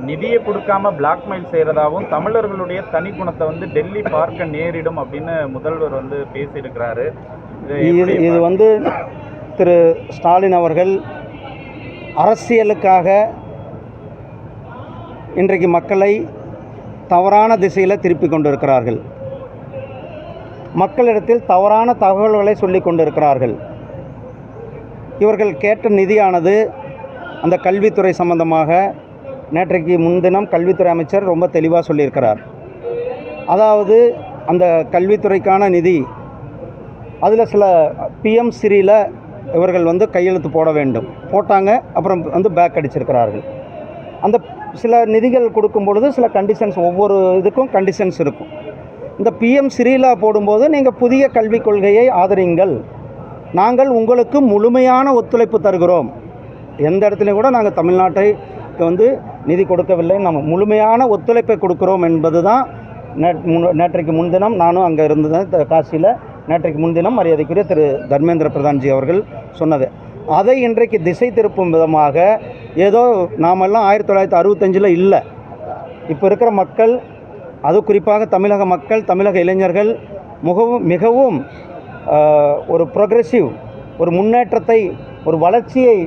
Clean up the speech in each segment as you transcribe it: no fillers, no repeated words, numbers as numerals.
நிதியை கொடுக்காம பிளாக்மெயில் செய்கிறதாகவும் தமிழர்களுடைய தனி குணத்தை வந்து டெல்லி பார்க்க நேரிடும் அப்படின்னு முதல்வர் வந்து பேசியிருக்கிறாரு. இது திரு ஸ்டாலின் அவர்கள் அரசியலுக்காக இன்றைக்கு மக்களை தவறான திசையில் திருப்பி கொண்டிருக்கிறார்கள். மக்களிடத்தில் தவறான தகவல்களை சொல்லி கொண்டிருக்கிறார்கள். இவர்கள் கேட்ட நிதியானது அந்த கல்வித்துறை சம்பந்தமாக நேற்றைக்கு முன்தினம் கல்வித்துறை அமைச்சர் ரொம்ப தெளிவாக சொல்லியிருக்கிறார். அதாவது அந்த கல்வித்துறைக்கான நிதி அதில் சில பிஎம் ஸ்ரீயில் இவர்கள் கையெழுத்து போட வேண்டும், போட்டாங்க. அப்புறம் பேக் அடிச்சிருக்கிறார்கள். அந்த சில நிதிகள் கொடுக்கும் பொழுது சில கண்டிஷன்ஸ், ஒவ்வொரு இதுக்கும் கண்டிஷன்ஸ் இருக்கும். இந்த பிஎம் ஸ்ரீலா போடும்போது நீங்கள் புதிய கல்விக் கொள்கையை ஆதரிங்கள், நாங்கள் உங்களுக்கு முழுமையான ஒத்துழைப்பு தருகிறோம். எந்த இடத்துலையும் கூட நாங்கள் தமிழ்நாட்டை நிதி கொடுக்கவில்லை, நம்ம முழுமையான ஒத்துழைப்பை கொடுக்குறோம் என்பது தான் நேற்றைக்கு முன்தினம் நானும் அங்கே இருந்தேன் காசியில். நேற்றைக்கு முன்தினம் மரியாதைக்குரிய திரு தர்மேந்திர பிரதான்ஜி அவர்கள் சொன்னது. அதை இன்றைக்கு திசை திருப்பும் விதமாக ஏதோ நாமெல்லாம் 1965 இல்லை, இப்போ இருக்கிற மக்கள், அது குறிப்பாக தமிழக மக்கள், தமிழக இளைஞர்கள் மிகவும் ஒரு ப்ரோக்ரெசிவ், ஒரு முன்னேற்றத்தை, ஒரு வளர்ச்சியை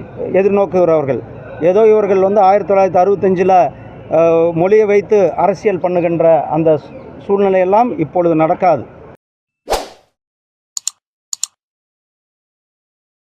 எதிர்நோக்குகிறவர்கள். ஏதோ இவர்கள் 1965 மொழியை வைத்து அரசியல் பண்ணுகின்ற அந்த சூழ்நிலையெல்லாம் இப்பொழுது நடக்காது.